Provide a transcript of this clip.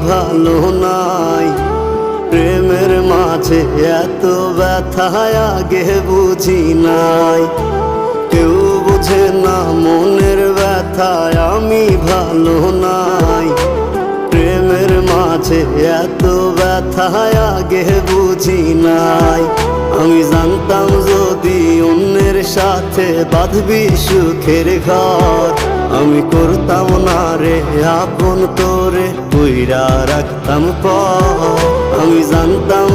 ভালো নাই। প্রেমের মাঝে এত ব্যথা আগে বুঝি নাই। কেউ বুঝে না মনের ব্যথায় আমি ভালো নাই। প্রেমের মাঝে এত ব্যথা আগে বুঝি নাই। আমি জানতাম যদি অন্যের সাথে বাঁধবি সুখের ঘর, আমি করতাম না রে আপন তোরে কইরা রাখতাম পর। আমি জানতাম